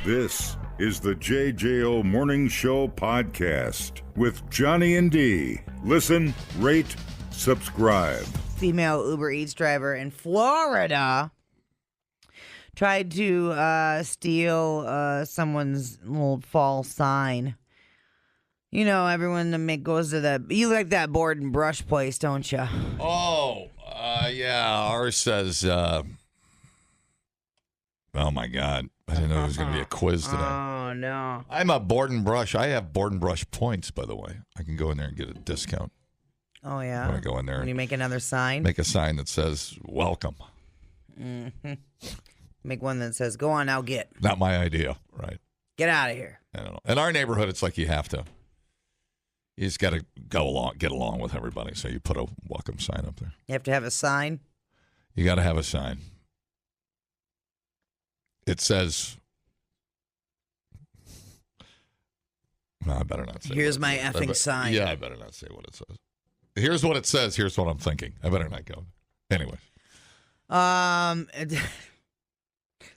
This is the JJO Morning Show podcast with Johnny and D. Listen, rate, subscribe. Female Uber Eats driver in Florida tried to steal someone's little fall sign. You know, everyone goes to that. You like that board and brush place, don't you? Oh, yeah. Ours says, oh, my God. I didn't know there was going to be a quiz today. Oh, no. I'm a board and brush. I have board and brush points, by the way. I can go in there and get a discount. Oh, yeah? When I go in there When you make another sign? make a sign that says, welcome. Mm-hmm. Make one that says, go on now, get. Not my idea, right? Get out of here. I don't know. In our neighborhood, it's like you have to. You just got to get along with everybody. So you put a welcome sign up there. You have to have a sign? You got to have a sign. It says, no, I better not say. Here's my effing sign. Yeah, I better not say what it says. Here's what it says. Here's what I'm thinking. I better not go. Anyways.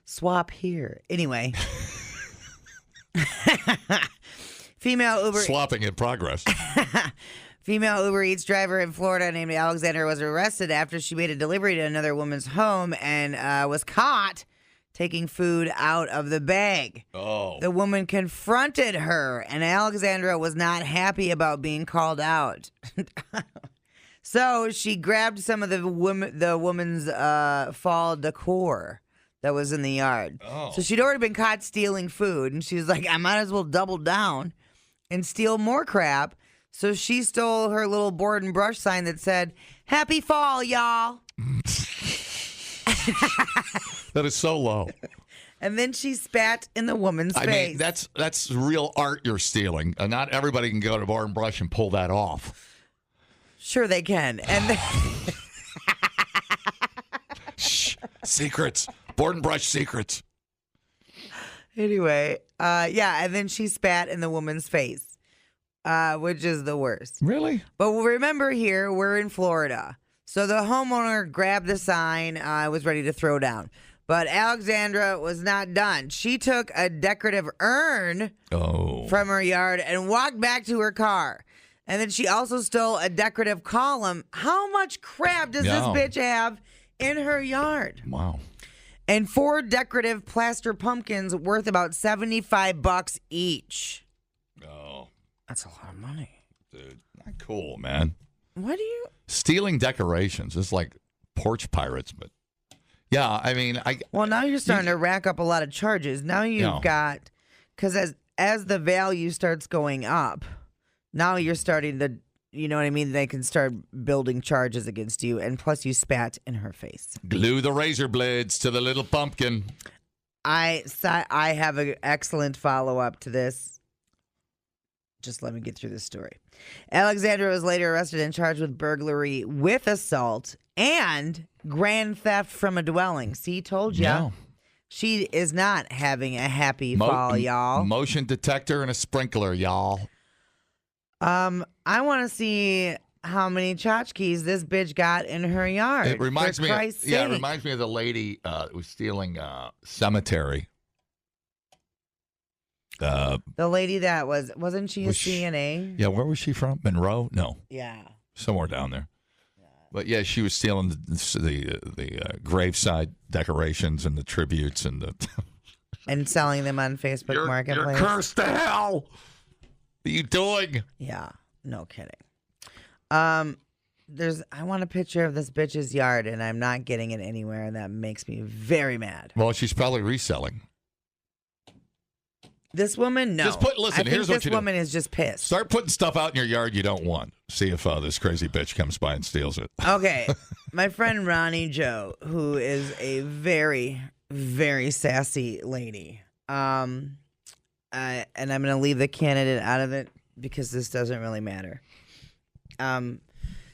Swap here. Anyway. Female Uber Swapping in progress. Female Uber Eats driver in Florida named Alexandra was arrested after she made a delivery to another woman's home and was caught taking food out of the bag. Oh. The woman confronted her, and Alexandra was not happy about being called out. So she grabbed some of the woman's fall decor that was in the yard. Oh. So she'd already been caught stealing food, and she was like, I might as well double down and steal more crap. So she stole her little board and brush sign that said, Happy Fall, y'all. That is so low. And then she spat in the woman's face. I mean, that's real art you're stealing. Not everybody can go to board and brush and pull that off. Sure they can. And then Shh. Secrets. Board and brush secrets. Anyway, and then she spat in the woman's face, which is the worst. Really? But remember here, we're in Florida. So the homeowner grabbed the sign, was ready to throw down. But Alexandra was not done. She took a decorative urn from her yard and walked back to her car. And then she also stole a decorative column. How much crap does this bitch have in her yard? Wow. And 4 decorative plaster pumpkins worth about $75 each. Oh. That's a lot of money. Dude, not cool, man. What do you... Stealing decorations is like porch pirates, but yeah, I mean, Well, now you're starting to rack up a lot of charges. Now you've got, because as the value starts going up, now you're starting to, you know what I mean? They can start building charges against you, and plus you spat in her face. Glue the razor blades to the little pumpkin. I have an excellent follow-up to this. Just let me get through this story. Alexandra was later arrested and charged with burglary with assault and grand theft from a dwelling. See, told you. Yeah. She is not having a happy fall, y'all. Motion detector and a sprinkler, y'all. I want to see how many tchotchkes this bitch got in her yard. It reminds me. It reminds me of the lady who was stealing cemetery. The lady that wasn't she a CNA? Yeah, where was she from? Monroe? No. Yeah. Somewhere down there. But yeah, she was stealing the graveside decorations and the tributes and the and selling them on Facebook Marketplace. You're cursed to hell. What are you doing? Yeah, no kidding. I want a picture of this bitch's yard, and I'm not getting it anywhere, and that makes me very mad. Well, she's probably reselling. This woman, no. Here's what you do. This woman is just pissed. Start putting stuff out in your yard you don't want. See if this crazy bitch comes by and steals it. Okay. My friend Ronnie Joe, who is a very, very sassy lady. And I'm going to leave the candidate out of it because this doesn't really matter.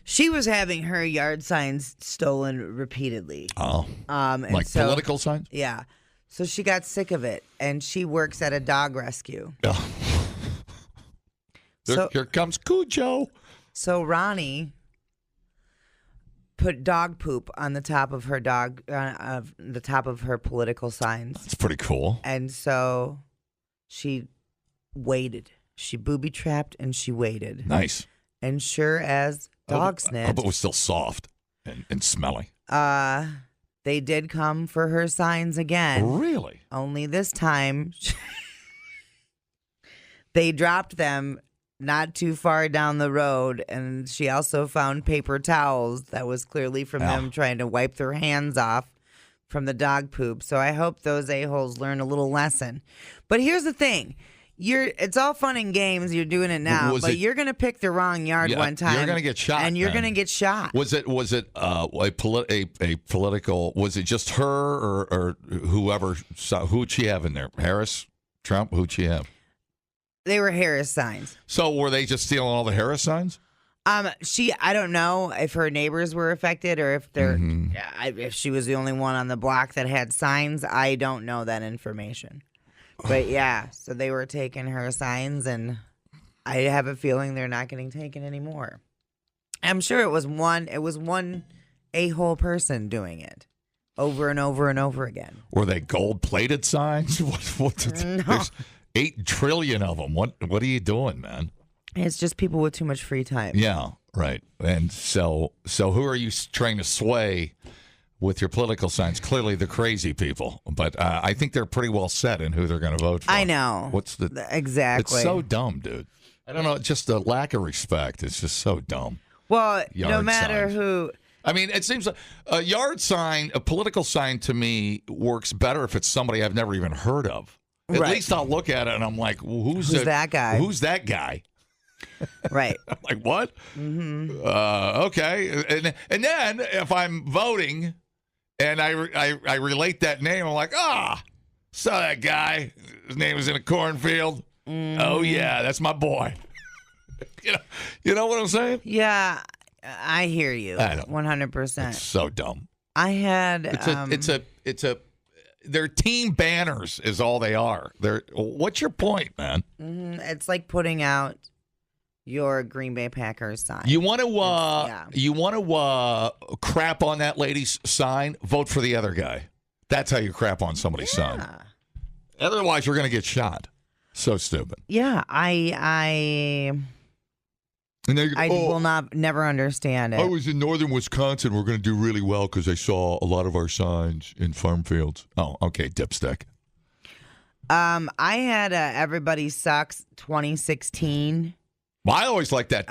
She was having her yard signs stolen repeatedly. Oh. Like political signs? Yeah. So she got sick of it, and she works at a dog rescue. Oh. Here comes Cujo. So Ronnie put dog poop on the top of her the top of her political signs. That's pretty cool. And so she waited. She booby trapped and she waited. Nice. And sure as dog snitch. I hope it was still soft and smelly. They did come for her signs again. Really? Only this time they dropped them not too far down the road, and she also found paper towels that was clearly from them trying to wipe their hands off from the dog poop. So I hope those a-holes learn a little lesson. But here's the thing. It's all fun and games. You're doing it now, but you're going to pick the wrong yard one time. You're going to get shot, and you're going to get shot. Was it a political? Was it just her or whoever? Who'd she have in there? Harris, Trump? Who'd she have? They were Harris signs. So were they just stealing all the Harris signs? I don't know if her neighbors were affected or if if she was the only one on the block that had signs. I don't know that information. But yeah, so they were taking her signs, and I have a feeling they're not getting taken anymore. I'm sure it was one a-hole person doing it over and over and over again. Were they gold-plated signs? No. There's 8 trillion of them. What are you doing, man? It's just people with too much free time. Yeah, right. And so who are you trying to sway with your political signs? Clearly the crazy people. But I think they're pretty well set in who they're going to vote for. I know. Exactly. It's so dumb, dude. I don't know. Just a lack of respect. It's just so dumb. Well, no matter who. I mean, it seems like a yard sign, a political sign to me works better if it's somebody I've never even heard of. At least I'll look at it and I'm like, who's that guy? Who's that guy? Right. I'm like, what? Mm-hmm. Okay. And then if I'm voting and I relate that name, I'm like, saw that guy. His name was in a cornfield. Mm. Oh, yeah, that's my boy. You know what I'm saying? Yeah, I hear you. I know. 100%. It's so dumb. I had. It's a. They're team banners is all they are. What's your point, man? It's like putting out your Green Bay Packers sign. You want to crap on that lady's sign? Vote for the other guy. That's how you crap on somebody's sign. Otherwise, you're going to get shot. So stupid. Yeah, I will never understand it. I was in northern Wisconsin. We're going to do really well because I saw a lot of our signs in farm fields. Oh, okay, dipstick. I had Everybody Sucks 2016. Well, I always liked that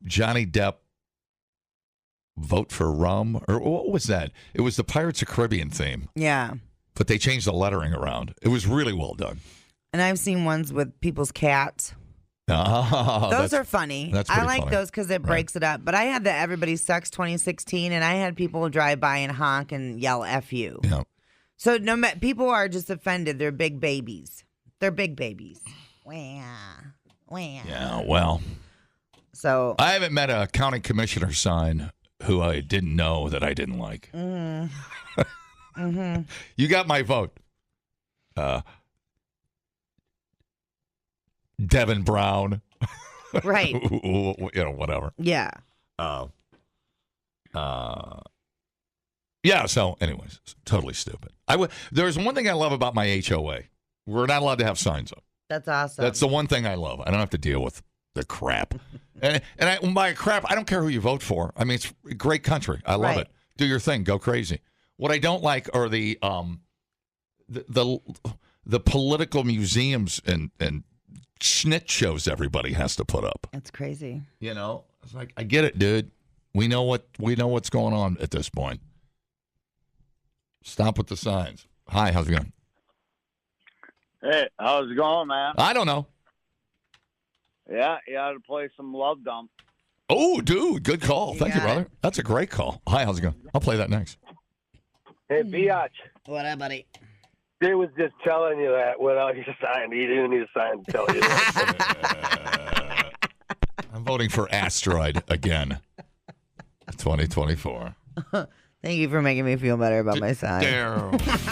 Johnny Depp vote for rum. Or what was that? It was the Pirates of the Caribbean theme. Yeah. But they changed the lettering around. It was really well done. And I've seen ones with people's cats. Oh, those are funny. I like funny. those because it breaks it up. But I had the Everybody Sucks 2016, and I had people drive by and honk and yell "F you." Yeah. So people are just offended. They're big babies. They're big babies. Yeah. Well. So I haven't met a county commissioner sign who I didn't know that I didn't like. Mm-hmm. You got my vote. Devin Brown. Right. Whatever. Yeah. Yeah, so anyways, totally stupid. There's one thing I love about my HOA. We're not allowed to have signs up. That's awesome. That's the one thing I love. I don't have to deal with the crap. and by crap, I don't care who you vote for. I mean, it's a great country. I love it. Do your thing. Go crazy. What I don't like are the political museums and schnit shows everybody has to put up. That's crazy. It's like, I get it, dude. We know what's going on at this point. Stop with the signs. Hi, how's it going? Hey, how's it going, man? I don't know. Yeah, you ought to play some Love Dump. Oh, dude, good call. Thank you, brother. That's a great call. Hi, how's it going? I'll play that next. Hey, Biatch. What up, buddy? They was just telling you that without you signing. You didn't need to sign to tell you that. I'm voting for Asteroid again. 2024. Thank you for making me feel better about my sign.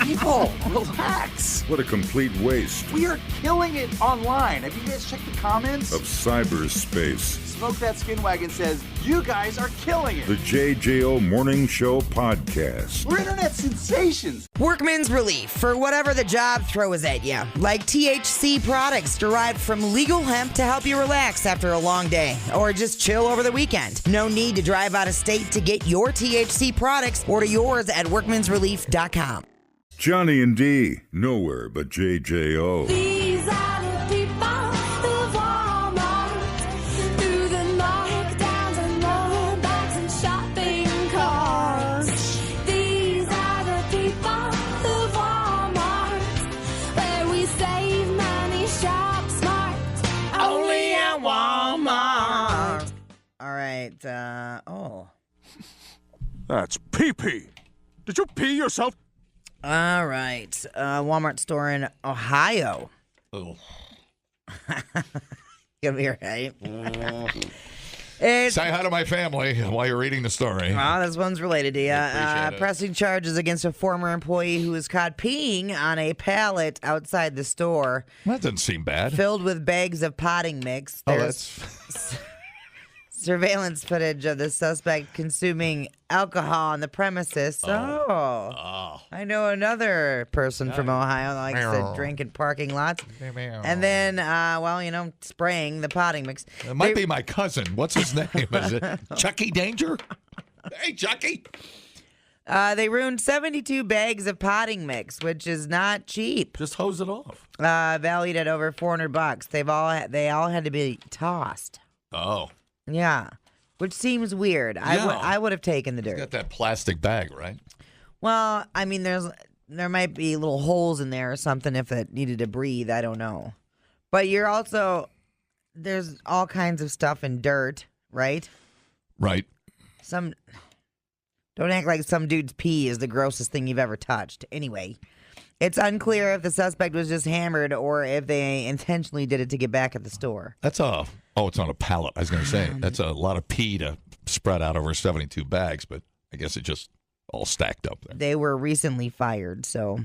People, relax. What a complete waste We are killing it online. Have you guys checked the comments? of cyberspace. Smoke That Skin Wagon says, you guys are killing The it. JJO Morning Show Podcast. We're internet sensations. Workman's relief for whatever the job throws at you, like THC products derived from legal hemp to help you relax after a long day or just chill over the weekend. No need to drive out of state to get your THC products. Order yours at workmansrelief.com. Johnny and D, nowhere but JJO. These are the people who've Walmart through the markdowns and rollbacks and shopping carts. These are the people who've Walmart where we save money, shop smart. Only at Walmart. All right. That's pee-pee. Did you pee yourself? All right. Walmart store in Ohio. Oh. Gonna be all right. It's Say hi to my family while you're reading the story. Well, this one's related to you. Appreciate it. Pressing charges against a former employee who was caught peeing on a pallet outside the store That doesn't seem bad. filled with bags of potting mix. Oh, There's that's surveillance footage of the suspect consuming alcohol on the premises. Oh. I know another person from Ohio that likes to drink in parking lots. And then, spraying the potting mix. It might be my cousin. What's his name? Is it Chucky Danger? Hey, Chucky. They ruined 72 bags of potting mix, which is not cheap. Just hose it off. Valued at over $400. They all had to be tossed. Oh. Yeah, which seems weird. Yeah. I would have taken the dirt. Got that plastic bag, right? Well, I mean, there might be little holes in there or something if it needed to breathe. I don't know. But there's all kinds of stuff in dirt, right? Right. Don't act like some dude's pee is the grossest thing you've ever touched. Anyway, it's unclear if the suspect was just hammered or if they intentionally did it to get back at the store. It's on a pallet. I was going to say, that's a lot of pee to spread out over 72 bags, but I guess it just all stacked up there. They were recently fired, so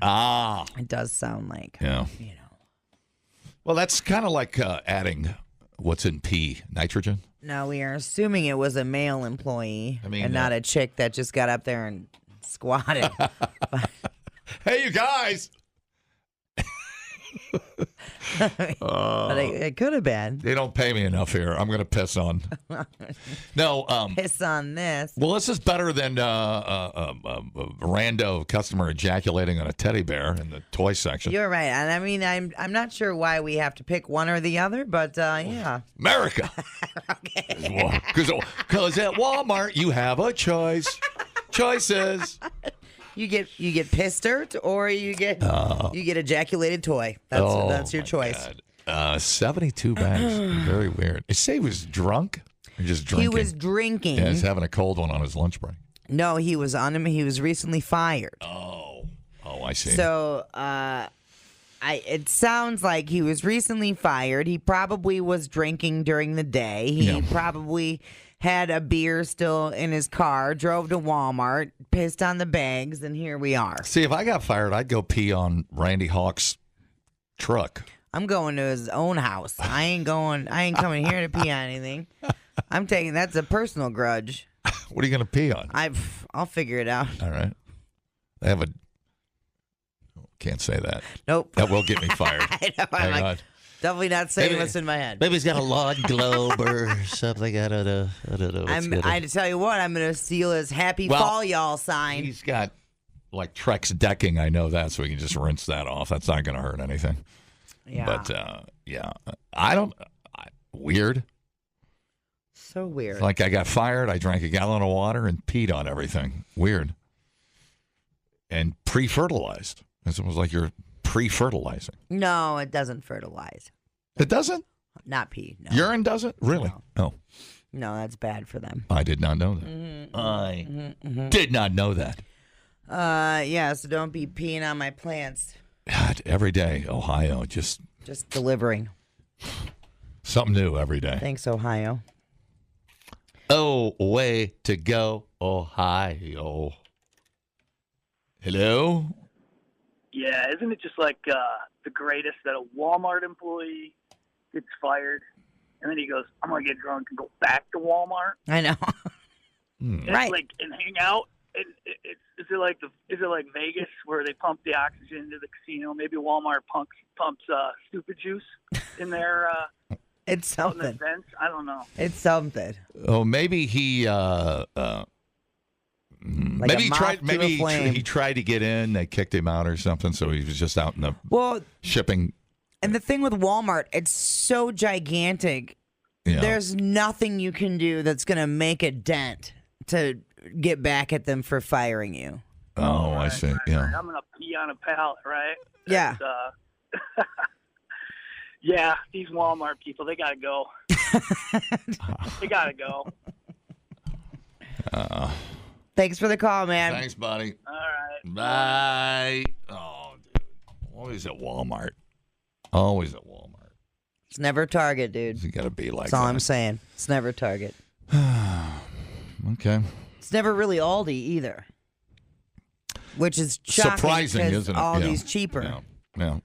it does sound like, Yeah. Well, that's kind of like adding what's in pee, nitrogen. Now we are assuming it was a male employee and not a chick that just got up there and squatted. Hey, you guys. But it could have been. They don't pay me enough here. I'm going to piss on. No. Piss on this. Well, this is better than a rando customer ejaculating on a teddy bear in the toy section. You're right. And I mean, I'm not sure why we have to pick one or the other, but yeah. America. Okay. Because at Walmart, you have a choice. Choices. You get piss dirt or you get ejaculated toy. That's your choice. God. 72 bags. Very weird. You say he was drunk or just drinking? He was drinking. Yeah, he's having a cold one on his lunch break. No, he was on him. He was recently fired. Oh, I see. So, it sounds like he was recently fired. He probably was drinking during the day. He probably had a beer still in his car, drove to Walmart, pissed on the bags, and here we are. See, if I got fired, I'd go pee on Randy Hawk's truck. I'm going to his own house. I ain't coming here to pee on anything. That's a personal grudge. What are you going to pee on? I'll figure it out. All right. I have can't say that. Nope. That will get me fired. I know. Hang on. Definitely not saying what's in my head. Maybe he's got a lawn globe or something. I don't know. I tell you what, I'm going to steal his happy fall y'all sign. He's got like Trex decking. I know that, so we can just rinse that off. That's not going to hurt anything. Yeah. But, weird. So weird. Like I got fired, I drank a gallon of water and peed on everything. Weird. And pre-fertilized. It's almost like you're pre-fertilizing. No, it doesn't fertilize. It doesn't? Not pee. No. Urine doesn't? Really? No. No, that's bad for them. I did not know that. Mm-hmm. I did not know that. Yeah, so don't be peeing on my plants. God, every day, Ohio, just delivering. something new every day. Thanks, Ohio. Oh, way to go, Ohio. Hello? Yeah, isn't it just like the greatest that a Walmart employee gets fired, and then he goes, "I'm gonna get drunk and go back to Walmart." I know. And, Right. like, and hang out. Is it like Vegas where they pump the oxygen into the casino? Maybe Walmart pumps stupid juice in their It's out in the something. vents. I don't know. It's something. Oh, maybe he maybe he moth tried. to Maybe a flame. he tried to get in. They kicked him out or something. So he was just out in the Well, shipping. and the thing with Walmart, it's so gigantic. You know. There's nothing you can do that's going to make a dent to get back at them for firing you. Oh, I see. Right. Yeah. I'm gonna pee on a pallet, right? Yeah. That's, yeah, these Walmart people, they gotta go. They gotta go. Thanks for the call, man. Thanks, buddy. All right. Bye. Oh, dude. Always at Walmart. Always at Walmart. It's never Target, dude. You got to be like That's all that. I'm saying. It's never Target. Okay. It's never really Aldi either. Which is shocking Surprising, 'cause isn't it? Aldi's cheaper. Yeah. Yeah.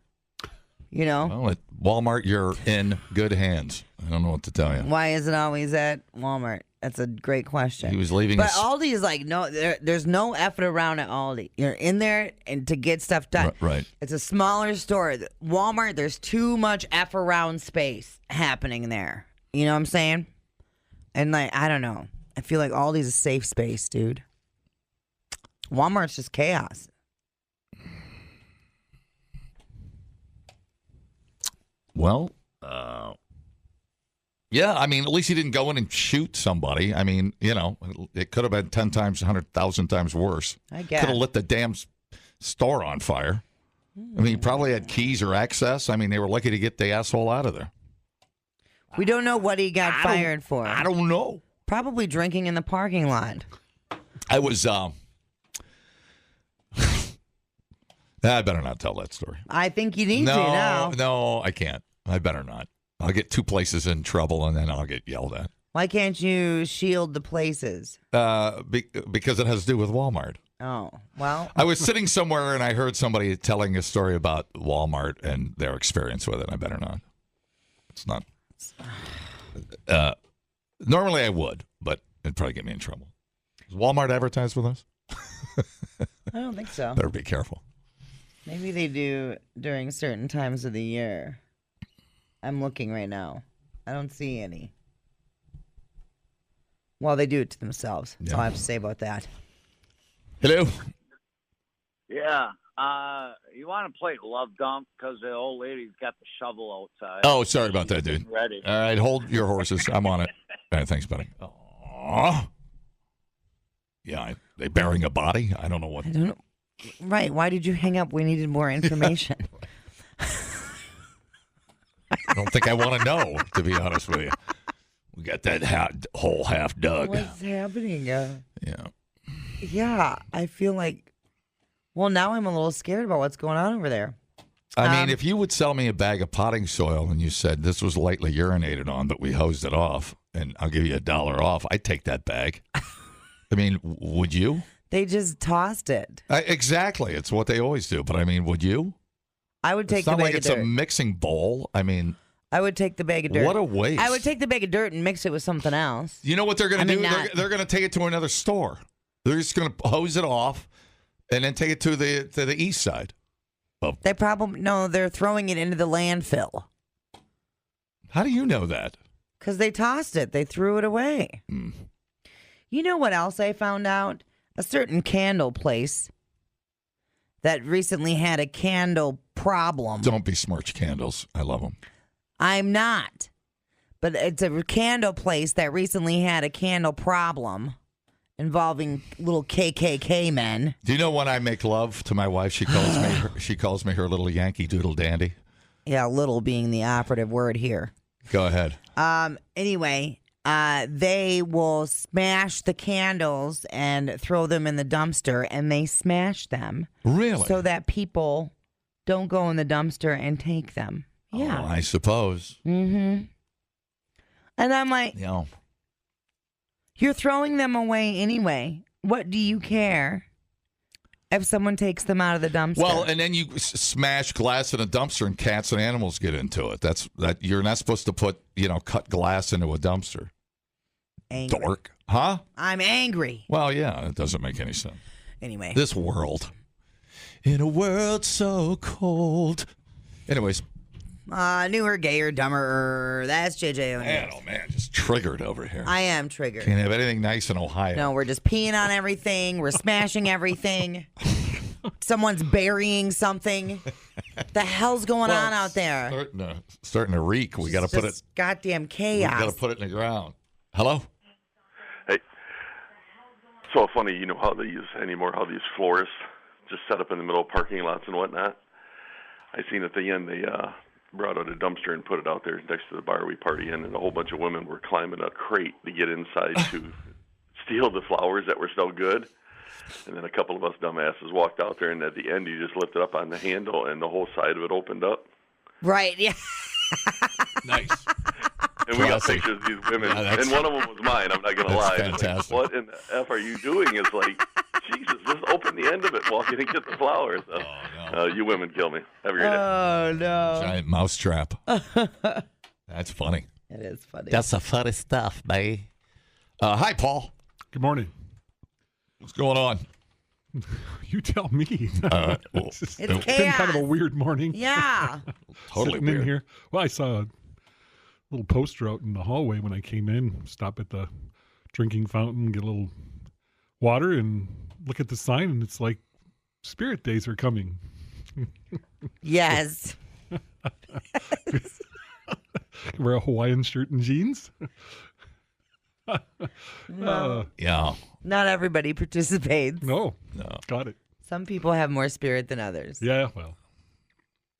You know? Well, at Walmart, you're in good hands. I don't know what to tell you. Why is it always at Walmart? That's a great question. He was leaving But us. Aldi is like, no, there's no effort around at Aldi. You're in there and to get stuff done. Right. It's a smaller store. Walmart, there's too much F around space happening there. You know what I'm saying? And like, I don't know. I feel like Aldi's a safe space, dude. Walmart's just chaos. Well, yeah, I mean, at least he didn't go in and shoot somebody. I mean, you know, it could have been 10 times, 100,000 times worse. I guess. Could have lit the damn store on fire. I mean, he probably had keys or access. I mean, they were lucky to get the asshole out of there. We don't know what he got fired for. I don't know. Probably drinking in the parking lot. I was, I better not tell that story. I think you need to now. No, I can't. I better not. I'll get two places in trouble, and then I'll get yelled at. Why can't you shield the places? Because it has to do with Walmart. Oh, well. I was sitting somewhere, and I heard somebody telling a story about Walmart and their experience with it. I better not. It's not. Normally I would, but it'd probably get me in trouble. Does Walmart advertise with us? I don't think so. Better be careful. Maybe they do during certain times of the year. I'm looking right now. I don't see any. Well, they do it to themselves. That's all I have to say about that. Hello. Yeah. You want to play love dump because the old lady's got the shovel outside. Oh, sorry about that, dude. Ready. All right, hold your horses. I'm on it. All right, thanks, buddy. Aww. Yeah, they burying a body? I don't know what. I don't know. Right. Why did you hang up? We needed more information. I don't think I want to know, to be honest with you. We got that hole half dug. What's happening? Yeah. Yeah, I feel like. Well, now I'm a little scared about what's going on over there. I mean, if you would sell me a bag of potting soil and you said this was lightly urinated on, but we hosed it off, and I'll give you $1 off, I'd take that bag. I mean, would you? They just tossed it. Exactly. It's what they always do. But I mean, would you? I would take It's the not bag like of it's dirt. a mixing bowl. I mean, I would take the bag of dirt. what a waste. I would take the bag of dirt and mix it with something else. You know what they're going to do? not- They're going to take it to another store. They're just going to hose it off and then take it to the east side. They probably they're throwing it into the landfill How do you know that? because they tossed it. They threw it away. You know what else I found out? A certain candle place that recently had a candle problem. Don't besmirch candles. I love them. I'm not. But it's a candle place that recently had a candle problem involving little KKK men. Do you know when I make love to my wife, she calls me her little Yankee Doodle Dandy? Yeah, little being the operative word here. Go ahead. Anyway, they will smash the candles and throw them in the dumpster, and they smash them. Really? So that people don't go in the dumpster and take them. Yeah. Oh, I suppose. Mm-hmm. And I'm like, You know, you're throwing them away anyway. What do you care? if someone takes them out of the dumpster. Well, and then you smash glass in a dumpster, and cats and animals get into it. That you're not supposed to put cut glass into a dumpster. Angry. Dork, huh? I'm angry. Well, yeah, it doesn't make any sense. Anyway, This world, in a world so cold. Anyways, newer, gayer, dumber. That's JJO. man, oh man, just triggered over here. I am triggered. Can't have anything nice in Ohio. No, we're just peeing on everything. We're smashing everything. Someone's burying something. The hell's going on out there? Starting to reek. We got to put it. Goddamn chaos. We got to put it in the ground. Hello. Hey, so funny. You know how they use anymore? How these florists just set up in the middle of parking lots and whatnot. I seen at the end they brought out a dumpster and put it out there next to the bar we party in, and a whole bunch of women were climbing a crate to get inside to steal the flowers that were so good. And then a couple of us dumbasses walked out there, and at the end you just lift it up on the handle, and the whole side of it opened up. Right, yeah. Nice. And we got pictures of these women, and one of them was mine, I'm not going to lie. Fantastic. Like, what in the F are you doing? It's like, Jesus, just open the end of it and walk in and get the flowers. So, no. You women kill me. Have a great day. Oh, no. Giant mousetrap. That's funny. It is funny. That's the funny stuff, man. Hi, Paul. Good morning. What's going on? You tell me. It's been chaos. kind of a weird morning. Yeah. Totally Sitting weird. in here. Well, I saw a little poster out in the hallway when I came in. Stop at the drinking fountain, get a little water, and look at the sign, and it's like Spirit Days are coming. Yes. Wear a Hawaiian shirt and jeans. Yeah. Not everybody participates. No. No. Got it. Some people have more spirit than others. Yeah, well,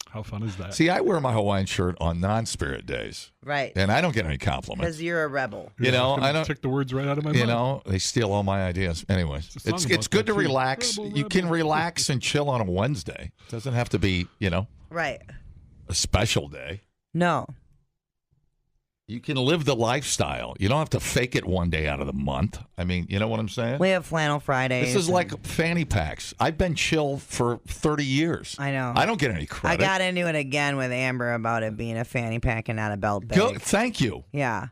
how fun is that? See, I wear my Hawaiian shirt on non-spirit days. Right. And I don't get any compliments. Because you're a rebel. You know, I don't took the words right out of my mouth. You know, they steal all my ideas. Anyways, a song it's about good that, to too. relax. Rebel, You can rebel. relax and chill on a Wednesday. It doesn't have to be, Right. a special day. No. You can live the lifestyle. You don't have to fake it one day out of the month. I mean, you know what I'm saying? We have flannel Fridays. This is like fanny packs. I've been chill for 30 years. I know. I don't get any credit. I got into it again with Amber about it being a fanny pack and not a belt bag. Thank you. Yeah.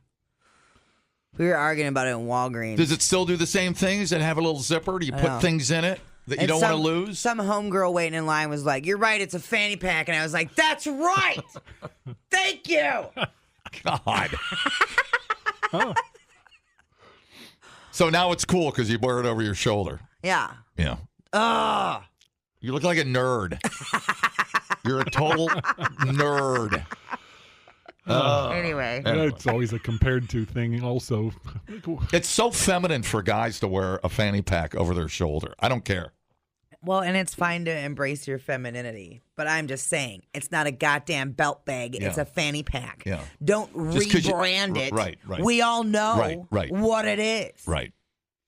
We were arguing about it in Walgreens. Does it still do the same things and have a little zipper? Do you I put know. things in it that you And don't want to lose? Some homegirl waiting in line was like, "You're right, it's a fanny pack." And I was like, "That's right. Thank you." God. So now it's cool because you wear it over your shoulder. Yeah. Yeah. Ugh. You look like a nerd. You're a total nerd. Anyway. Yeah, it's always a compared to thing also. It's so feminine for guys to wear a fanny pack over their shoulder. I don't care. Well, and it's fine to embrace your femininity, but I'm just saying, it's not a goddamn belt bag. It's Yeah. a fanny pack. Yeah. Don't Just 'cause rebrand it. Right. We all know Right. what it is. Right.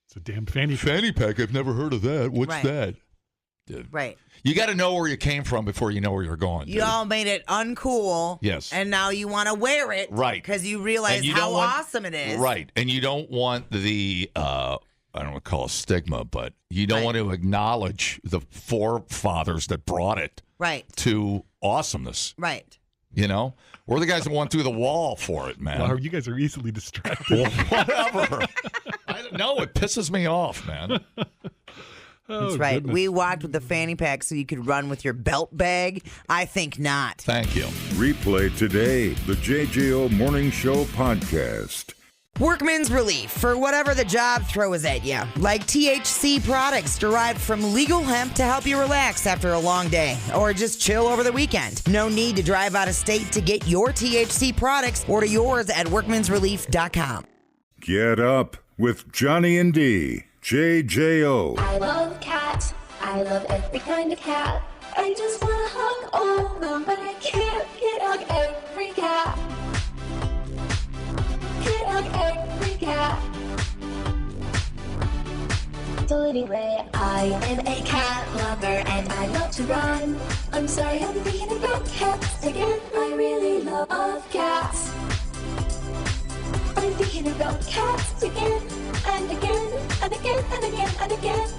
It's a damn fanny pack. Fanny pack, I've never heard of that. What's Right. that? Dude. Right. You got to know where you came from before you know where you're going. You dude. all made it uncool. Yes. And now you want to wear it. Right. Because you realize And you how don't want- awesome it is. Right. And you don't want the, I don't want to call it stigma, but you don't want to acknowledge the forefathers that brought it Right. to awesomeness. Right. You know? We're the guys that went through the wall for it, man. Wow, you guys are easily distracted. Whatever. I don't know. It pisses me off, man. That's right. goodness. We walked with the fanny pack so you could run with your belt bag. I think not. Thank you. Replay today the JJO Morning Show podcast. Workman's relief for whatever the job throws at you, like THC products derived from legal hemp to help you relax after a long day or just chill over the weekend. No need to drive out of state to get your THC products. Order yours at workmansrelief.com. Get up with Johnny and D. JJO. I love cats. I love every kind of cat. I just want to hug all of them, but I can't hug every cat. Can't hug every cat. So anyway, I am a cat lover and I love to run. I'm sorry, I'm thinking about cats again. I really love cats. I'm thinking about cats again and again and again and again and again.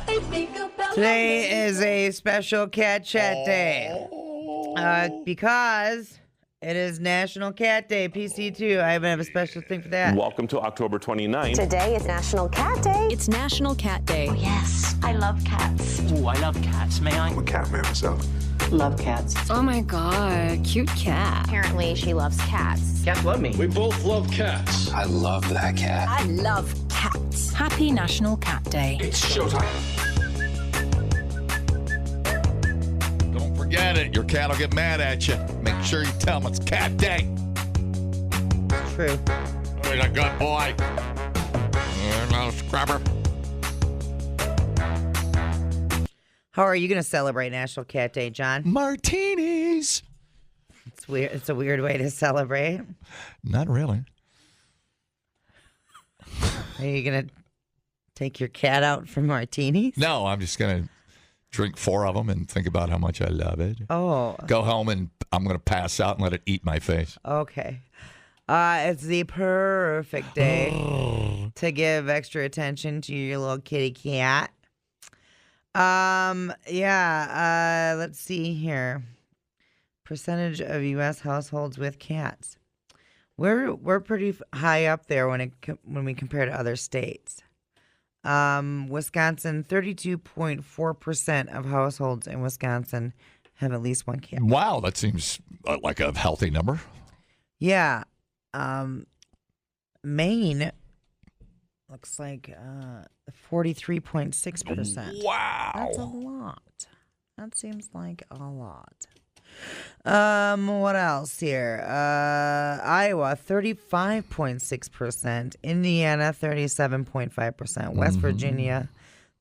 I think about Today is a special Cat Chat Day because it is National Cat Day, PC2. I have a special thing for that. Welcome to October 29th. Today is National Cat Day. It's National Cat Day. Oh, yes, I love cats. Ooh, I love cats. May I? I'm a cat man myself. Love cats. Oh my God, cute cat. Apparently, she loves cats. Cats love me. We both love cats. I love that cat. I love cats. Happy National Cat Day. It's showtime. Don't forget it. Your cat will get mad at you. Make sure you tell him it's Cat Day. True. Oh, he's a good boy. Little scrubber. How are you going to celebrate National Cat Day, John? Martinis. It's weird. It's a weird way to celebrate. Not really. Are you going to take your cat out for martinis? No, I'm just going to drink 4 of them and think about how much I love it. Oh. Go home and I'm going to pass out and let it eat my face. Okay. It's the perfect day to give extra attention to your little kitty cat. Let's see here. Percentage of U.S. households with cats. We're pretty high up there when we compare to other states. Wisconsin, 32.4% of households in Wisconsin have at least one cat. Wow, that seems like a healthy number. Yeah. Maine looks like 43.6%. Wow. That's a lot. That seems like a lot. What else here? Iowa, 35.6%. Indiana, 37.5%. West Virginia,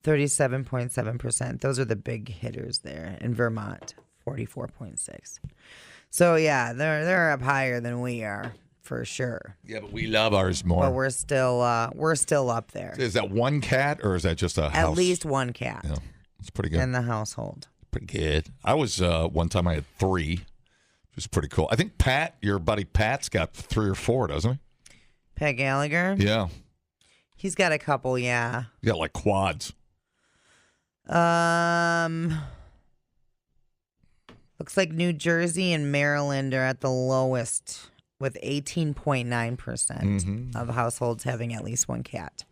37.7%. Those are the big hitters there. And Vermont, 44.6%. So yeah, they're up higher than we are for sure. Yeah, but we love ours more. But we're still up there. Is that one cat or is that just a house? At least one cat. Yeah, it's pretty good. In the household. Pretty good. I was one time I had 3, which was pretty cool. I think Pat, your buddy Pat's got 3 or 4, doesn't he? Pat Gallagher? Yeah. He's got a couple, yeah. He's got like quads. Looks like New Jersey and Maryland are at the lowest with 18.9% of households having at least one cat.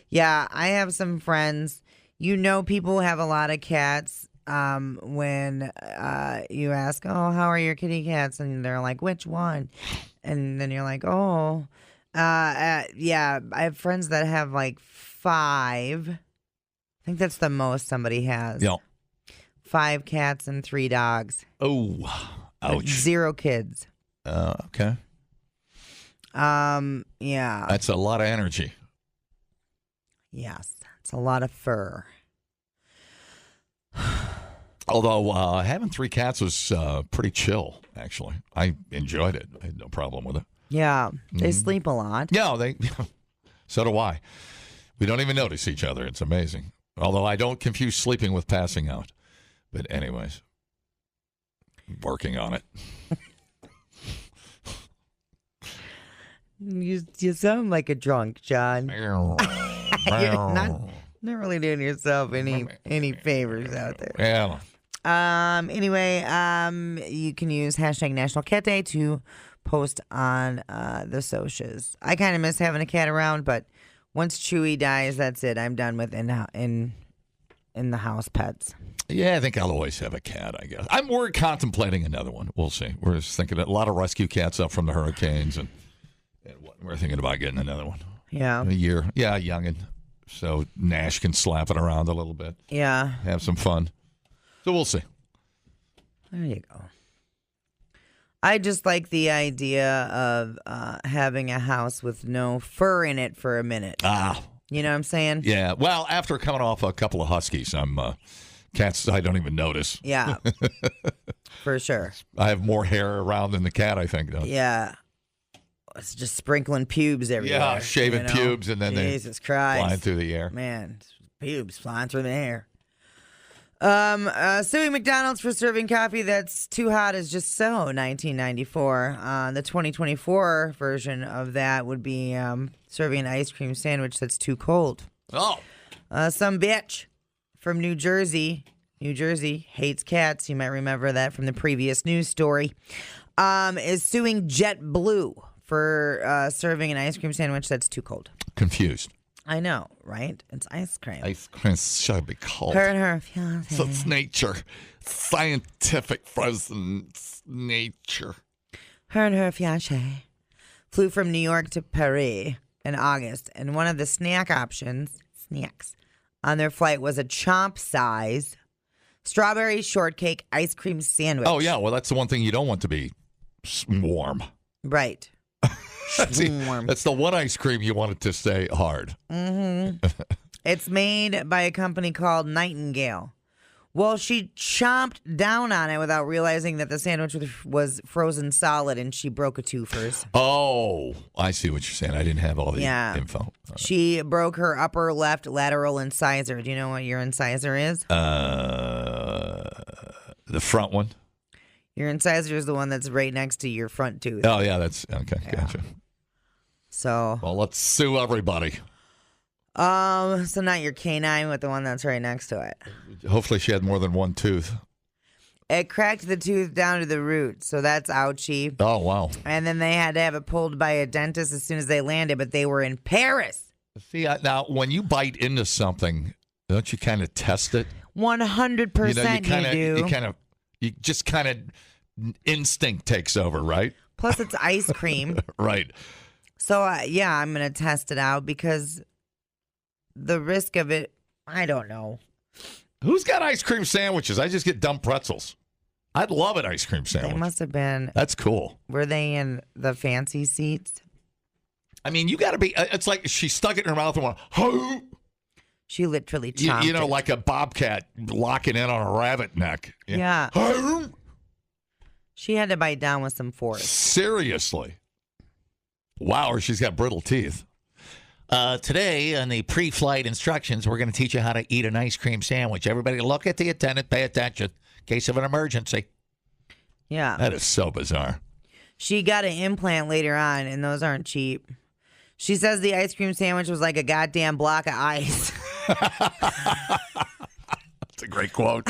Yeah, I have some friends. People who have a lot of cats. When you ask, oh, how are your kitty cats? And they're like, which one? And then you're like, oh. Yeah, I have friends that have like 5. I think that's the most somebody has. Yeah. 5 cats and 3 dogs. Oh, ouch. With 0 kids. Okay. Yeah. That's a lot of energy. Yes. It's a lot of fur. Although having 3 cats was pretty chill, actually. I enjoyed it. I had no problem with it. Yeah. They sleep a lot. Yeah, so do I. We don't even notice each other. It's amazing. Although I don't confuse sleeping with passing out. But anyways, working on it. You sound like a drunk, John. You're not really doing yourself any favors out there. Yeah. Anyway, you can use hashtag National Cat Day to post on the socials. I kind of miss having a cat around, but once Chewy dies, that's it. I'm done with in the house pets. Yeah, I think I'll always have a cat, I guess. We're contemplating another one. We'll see. We're just thinking a lot of rescue cats up from the hurricanes, and we're thinking about getting another one. Yeah. In a year. Yeah, youngin'. So Nash can slap it around a little bit. Yeah. Have some fun. So we'll see. There you go. I just like the idea of having a house with no fur in it for a minute. You know what I'm saying? Yeah. Well, after coming off a couple of huskies, I'm cats I don't even notice. Yeah. For sure. I have more hair around than the cat, I think. Yeah. It's just sprinkling pubes everywhere. Yeah, shaving pubes and then Jesus Christ. flying through the air. Man, pubes flying through the air. Suing McDonald's for serving coffee that's too hot is just so 1994. The 2024 version of that would be serving an ice cream sandwich that's too cold. Oh. Some bitch from New Jersey. New Jersey hates cats. You might remember that from the previous news story. Is suing JetBlue for serving an ice cream sandwich that's too cold. Confused. I know, right? It's ice cream. Ice cream should be cold. Her and her fiance. So it's nature. Scientific frozen nature. Her and her fiance flew from New York to Paris in August, and one of the snacks on their flight was a chomp-size strawberry shortcake ice cream sandwich. Oh, yeah. Well, that's the one thing you don't want to be warm. Right. That's the one ice cream you want it to stay hard. Mm-hmm. It's made by a company called Nightingale. Well, she chomped down on it without realizing that the sandwich was frozen solid, and she broke a tooth first. Oh, I see what you're saying. I didn't have all the info. All right. She broke her upper left lateral incisor. Do you know what your incisor is? The front one. Your incisor is the one that's right next to your front tooth. Oh, yeah, that's okay. Yeah. Gotcha. So, well, let's sue everybody. So not your canine, but the one that's right next to it. Hopefully, she had more than one tooth. It cracked the tooth down to the root, so that's ouchy. Oh, wow. And then they had to have it pulled by a dentist as soon as they landed, but they were in Paris. See, now when you bite into something, don't you kind of test it? 100% you do. You just kind of instinct takes over, right? Plus, it's ice cream. Right. So, yeah, I'm going to test it out because the risk of it, I don't know. Who's got ice cream sandwiches? I just get dumb pretzels. I'd love an ice cream sandwich. They must have been. That's cool. Were they in the fancy seats? I mean, you got to be. It's like she stuck it in her mouth and went, "Ho!" She literally chomped you know, it. like a bobcat locking in on a rabbit neck. Yeah. Ho! She had to bite down with some force. Seriously. Wow, or she's got brittle teeth. Today, on the pre-flight instructions, we're going to teach you how to eat an ice cream sandwich. Everybody look at the attendant, pay attention in case of an emergency. Yeah. That is so bizarre. She got an implant later on, and those aren't cheap. She says the ice cream sandwich was like a goddamn block of ice. That's a great quote.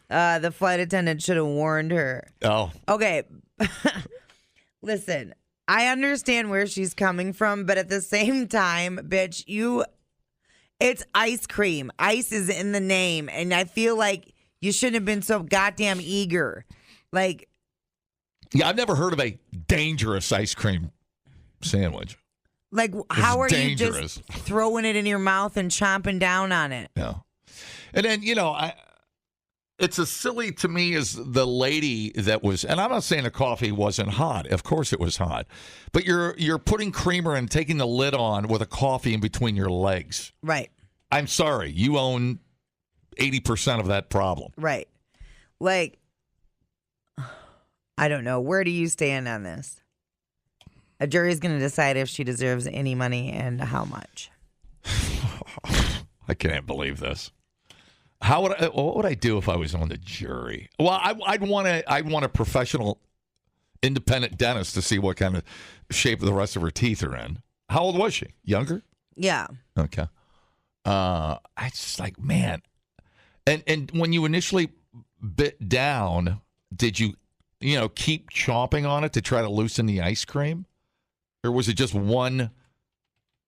The flight attendant should have warned her. Oh. Okay. Listen, I understand where she's coming from, but at the same time, bitch, it's ice cream. Ice is in the name, and I feel like you shouldn't have been so goddamn eager. Like, yeah, I've never heard of a dangerous ice cream sandwich. Like, how are dangerous. you just throwing it in your mouth and chomping down on it? Yeah. And then, it's as silly to me as the lady that was, and I'm not saying the coffee wasn't hot. Of course it was hot. But you're putting creamer and taking the lid on with a coffee in between your legs. Right. I'm sorry. You own 80% of that problem. Right. Like, I don't know. Where do you stand on this? A jury's going to decide if she deserves any money and how much. I can't believe this. What would I do if I was on the jury? Well, I'd want a professional, independent dentist to see what kind of shape the rest of her teeth are in. How old was she? Younger? Yeah. Okay. I just like, man. And when you initially bit down, did you keep chomping on it to try to loosen the ice cream? Or was it just one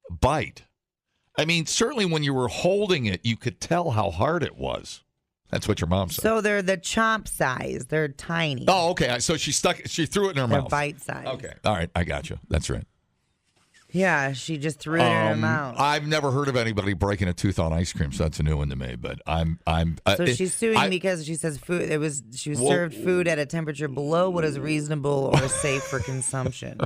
bite? I mean, certainly when you were holding it, you could tell how hard it was. That's what your mom said. So they're the chomp size. They're tiny. Oh, okay. So she threw it in her They're mouth. bite size. Okay. All right. I got you. That's right. Yeah, she just threw it in her mouth. I've never heard of anybody breaking a tooth on ice cream, so that's a new one to me. But So she's suing because she says she was served food at a temperature below what is reasonable or safe for consumption.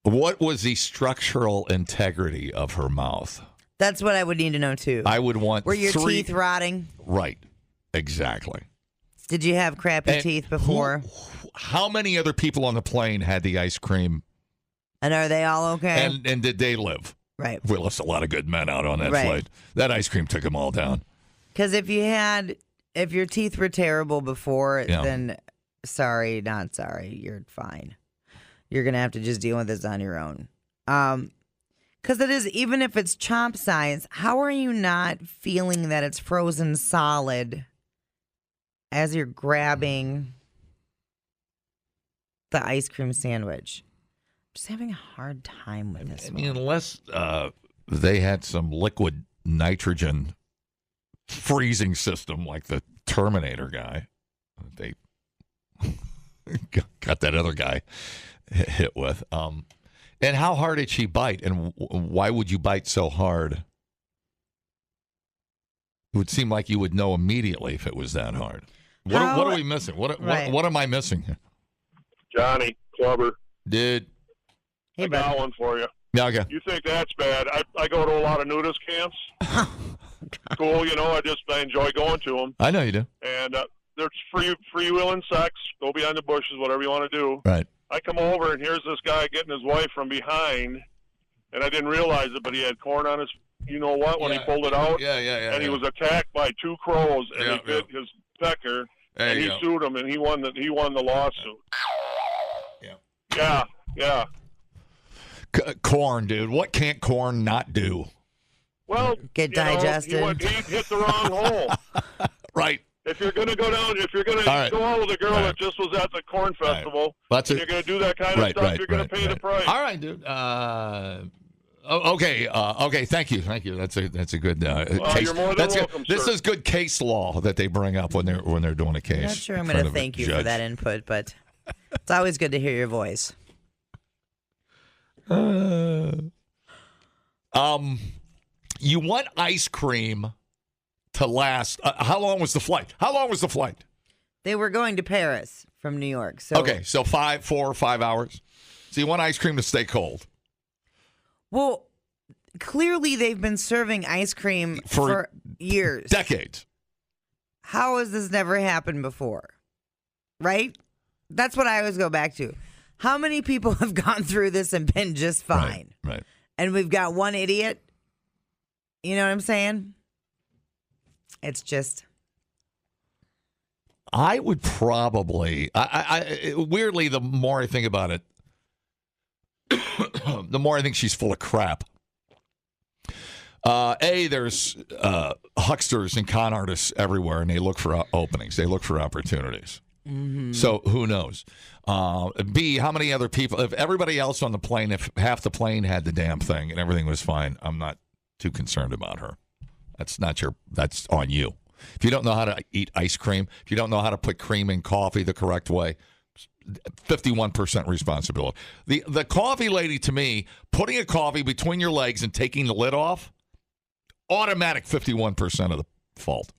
What was the structural integrity of her mouth? That's what I would need to know too. I would want Were your teeth rotting? Right. Exactly. Did you have crappy teeth before? How many other people on the plane had the ice cream? And are they all okay? And did they live? Right. We lost a lot of good men out on that flight. That ice cream took them all down. Because if your teeth were terrible before, then sorry, not sorry, you're fine. you're going to have to just deal with this on your own. Because it is, even if it's chomp size, how are you not feeling that it's frozen solid as you're grabbing the ice cream sandwich? I'm just having a hard time with this. I mean, unless they had some liquid nitrogen freezing system like the Terminator guy, they got that other guy hit with. And how hard did she bite? And why would you bite so hard? It would seem like you would know immediately if it was that hard. What are we missing? What am I missing here? Johnny, Clubber. Dude. I got one for you. Yeah, okay. You think that's bad? I go to a lot of nudist camps. Cool, I enjoy going to them. I know you do. And there's freewheeling sex. Go behind the bushes, whatever you want to do. Right. I come over, and here's this guy getting his wife from behind, and I didn't realize it, but he had corn on his, when he pulled it out. Yeah. And he was attacked by 2 crows, and he bit his pecker, and he sued him, and he won the lawsuit. Yeah. Corn, dude. What can't corn not do? Well, get digested. He hit the wrong hole. Right. If you're going to go down, go out with a girl that just was at the corn festival, you're going to do that kind of stuff, you're going to pay the price. All right, dude. Okay. Thank you. That's a good case. You're more than welcome, This sir. is good case law that they bring up when they're doing a case. I'm not sure I'm going to thank you for that input, but it's always good to hear your voice. You want ice cream to last. How long was the flight? They were going to Paris from New York. So Okay, so 4 or 5 hours. So you want ice cream to stay cold. Well, clearly they've been serving ice cream for years. Decades. How has this never happened before? Right? That's what I always go back to. How many people have gone through this and been just fine? Right. And we've got one idiot. You know what I'm saying? It's just. I would probably. Weirdly, the more I think about it, the more I think she's full of crap. There's hucksters and con artists everywhere, and they look for openings. They look for opportunities. Mm-hmm. So who knows? B, how many other people? If everybody else on the plane, if half the plane had the damn thing and everything was fine, I'm not too concerned about her. That's on you. If you don't know how to eat ice cream, if you don't know how to put cream in coffee the correct way, 51% responsibility. The coffee lady, to me, putting a coffee between your legs and taking the lid off, automatic 51% of the fault.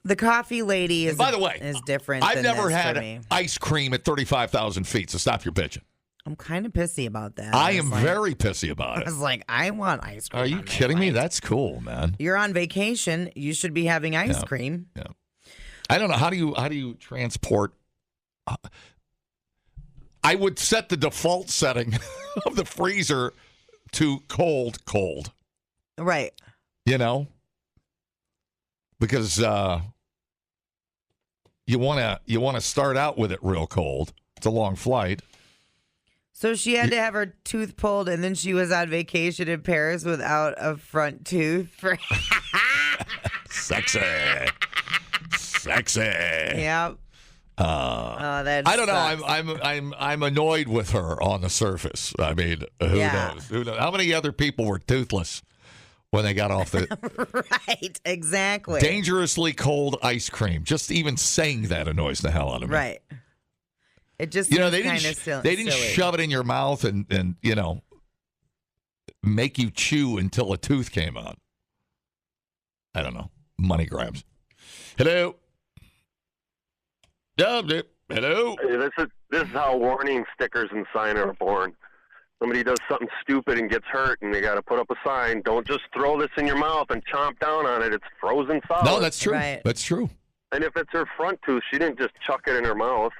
The coffee lady is, by the way, is different. I've never for had me. ice cream at 35,000 feet, so stop your bitching. I'm kind of pissy about that. I am very pissy about I it. was like, I want ice cream. Are you kidding me? That's cool, man. You're on vacation. You should be having ice cream. Yeah. I don't know. How do you transport? I would set the default setting of the freezer to cold. Right. Because you want to start out with it real cold. It's a long flight. So she had to have her tooth pulled, and then she was on vacation in Paris without a front tooth. Sexy. Yep. That I don't sucks. know. I'm annoyed with her on the surface. I mean, who knows? Who knows? How many other people were toothless when they got off the right? Exactly. dangerously cold ice cream? Just even saying that annoys the hell out of me. Right. It just they didn't shove it in your mouth and make you chew until a tooth came out. I don't know. Money grabs. Hello. Hello. Hey, this is how warning stickers and sign are born. Somebody does something stupid and gets hurt, and they got to put up a sign. Don't just throw this in your mouth and chomp down on it. It's frozen solid. No, that's true. Right. That's true. And if it's her front tooth, she didn't just chuck it in her mouth.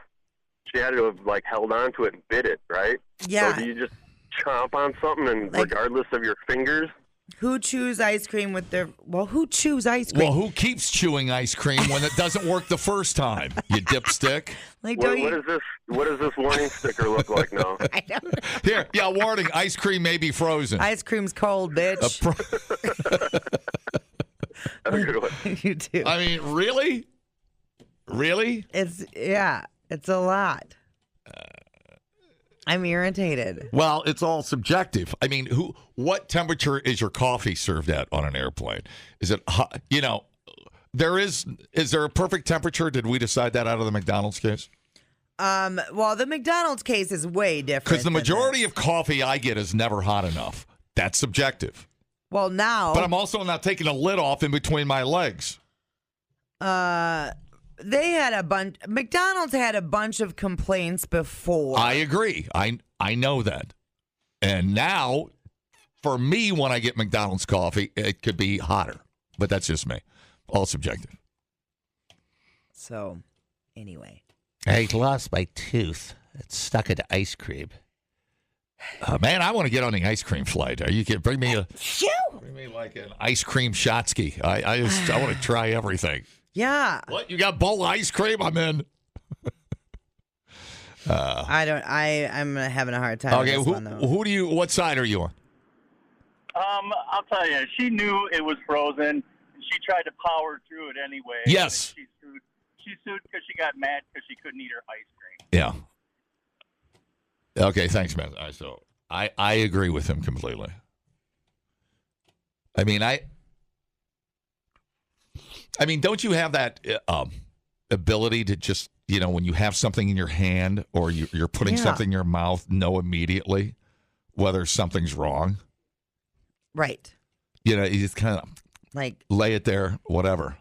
She had to have held on to it and bit it, right? Yeah. So do you just chomp on something and regardless of your fingers? Who chews ice cream with their... Well, who chews ice cream? Well, who keeps chewing ice cream when it doesn't work the first time? You dipstick. Like, What does this warning sticker look like now? I don't know. Here, yeah, warning. Ice cream may be frozen. Ice cream's cold, bitch. Have a good one. You too. I mean, really? Really? It's a lot. I'm irritated. Well, it's all subjective. I mean, what temperature is your coffee served at on an airplane? Is it hot? You know, is there a perfect temperature? Did we decide that out of the McDonald's case? Well, the McDonald's case is way different. Because the majority of coffee I get is never hot enough. That's subjective. Well, now. But I'm also not taking the lid off in between my legs. They had a bunch. McDonald's had a bunch of complaints before. I agree. I know that. And now, for me, when I get McDonald's coffee, it could be hotter. But that's just me. All subjective. So, anyway. I lost my tooth. It's stuck into ice cream. Man, I want to get on the ice cream flight. Are you kidding? Bring me like an ice cream shotski. I want to try everything. Yeah. What? You got bowl ice cream? I'm in. I'm having a hard time. Okay, with this one, though. What side are you on? I'll tell you, she knew it was frozen. And she tried to power through it anyway. Yes. She sued because she got mad because she couldn't eat her ice cream. Yeah. Okay, thanks, man. All right, so I agree with him completely. I mean, don't you have that ability to just, when you have something in your hand or you're putting something in your mouth, know immediately whether something's wrong? Right. You just kind of like lay it there, whatever.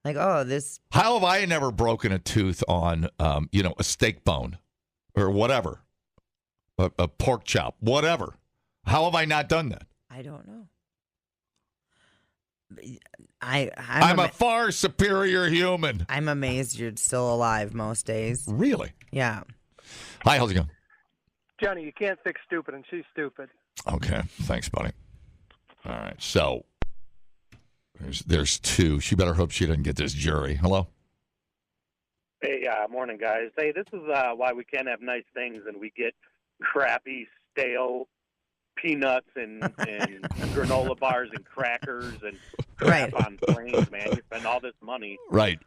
Like, oh, this. How have I never broken a tooth on, a steak bone or whatever, a pork chop, whatever? How have I not done that? I don't know. I'm a far superior human. I'm amazed you're still alive most days. Really? Yeah. Hi, how's it going? Johnny, you can't fix stupid, and she's stupid. Okay. Thanks, buddy. All right. So there's two. She better hope she doesn't get this jury. Hello? Hey, morning, guys. Hey, this is why we can't have nice things and we get crappy, stale peanuts and granola bars and crackers and crap on planes, man. You spend all this money. Right.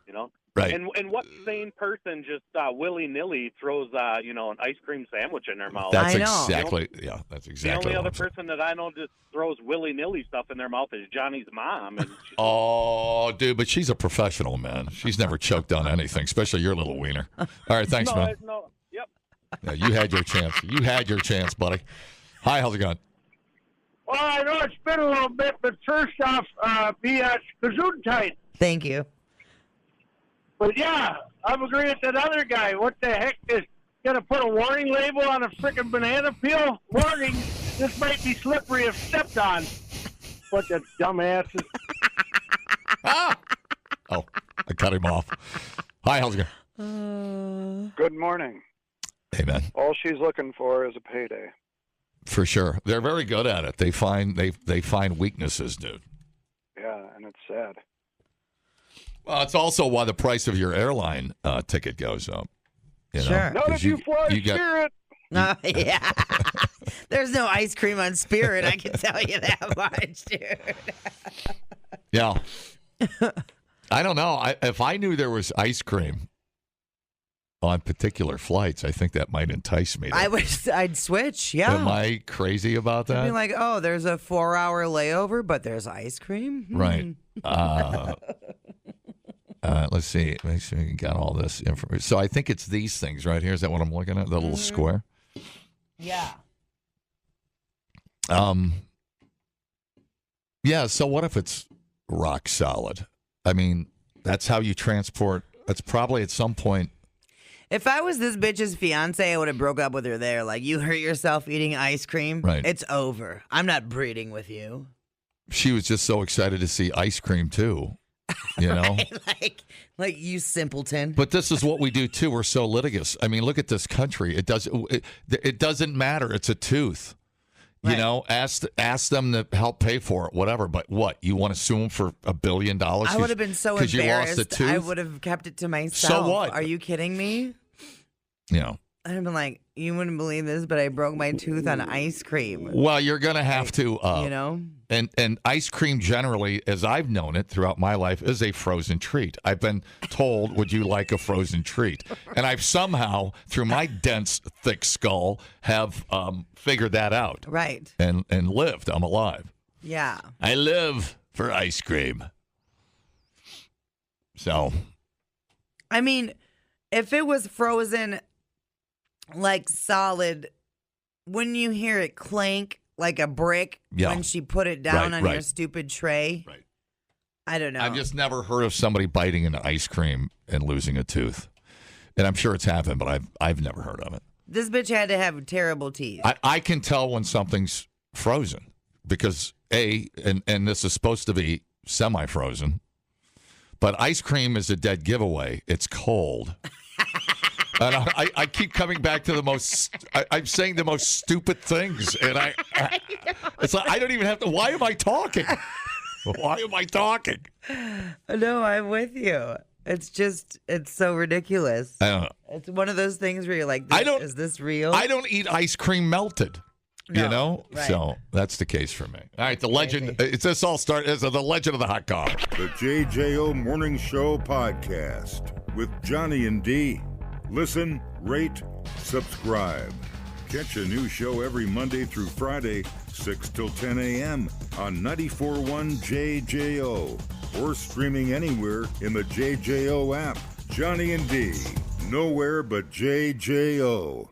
Right. And what sane person just willy-nilly throws, an ice cream sandwich in their mouth? That's exactly, that's exactly. The only what other I'm saying. person that I know just throws willy-nilly stuff in their mouth is Johnny's mom. And Oh, dude, but she's a professional, man. She's never choked on anything, especially your little wiener. All right, thanks, man. Yep. Yeah, you had your chance. You had your chance, buddy. Hi, how's it going? Well, I know it's been a little bit, but first off, be gesundheit. Thank you. But yeah, I'm agreeing with that other guy. What the heck is gonna put a warning label on a freaking banana peel? Warning: this might be slippery if stepped on. Bunch of dumbasses. Oh, I cut him off. Hi, how's it going? Good morning. Hey, man. All she's looking for is a payday. For sure, they're very good at it. They find weaknesses, dude. Yeah, and it's sad. Well, it's also why the price of your airline ticket goes up. Sure. Not if you fly Spirit. Yeah. There's no ice cream on Spirit. I can tell you that much, dude. Yeah. I don't know. If I knew there was ice cream on particular flights, I think that might entice me. I'd switch. Yeah. Am I crazy about that? I'd be like, oh, there's a 4-hour layover, but there's ice cream. Right. Let's see. Make sure you got all this information. So I think it's these things right here. Is that what I'm looking at? The little square? Yeah. Yeah, so what if it's rock solid? I mean, that's how you transport. That's probably at some point. If I was this bitch's fiance, I would have broke up with her there. Like, you hurt yourself eating ice cream. Right. It's over. I'm not breeding with you. She was just so excited to see ice cream, too. You know? Right? Like, you simpleton. But this is what we do, too. We're so litigious. I mean, look at this country. It doesn't matter. It's a tooth. You know, ask them to help pay for it, whatever. But what? You want to sue them for $1 billion? I would have been so embarrassed. You lost a tooth? I would have kept it to myself. So what? Are you kidding me? You know. I'd have been like, you wouldn't believe this, but I broke my tooth on ice cream. Well, you're going to have to, you know? And ice cream generally, as I've known it throughout my life, is a frozen treat. I've been told, would you like a frozen treat? And I've somehow, through my dense, thick skull, have figured that out. Right. And lived. I'm alive. Yeah. I live for ice cream. So. I mean, if it was frozen like solid, wouldn't you hear it clank like a brick when she put it down on your stupid tray? Right. I don't know. I've just never heard of somebody biting into ice cream and losing a tooth. And I'm sure it's happened, but I've never heard of it. This bitch had to have terrible teeth. I can tell when something's frozen because, and this is supposed to be semi-frozen, but ice cream is a dead giveaway. It's cold. And I keep coming back to I'm saying the most stupid things. And it's like, I don't even have to, why am I talking? Why am I talking? No, I'm with you. It's so ridiculous. I don't know. It's one of those things where you're like, is this real? I don't eat ice cream melted. No, you know? right. So that's the case for me. All right, the legend, this all started as the legend of the hot dog. The JJO Morning Show podcast with Johnny and D. Listen, rate, subscribe. Catch a new show every Monday through Friday, 6 till 10 a.m. on 94.1 JJO or streaming anywhere in the JJO app. Johnny and D, nowhere but JJO.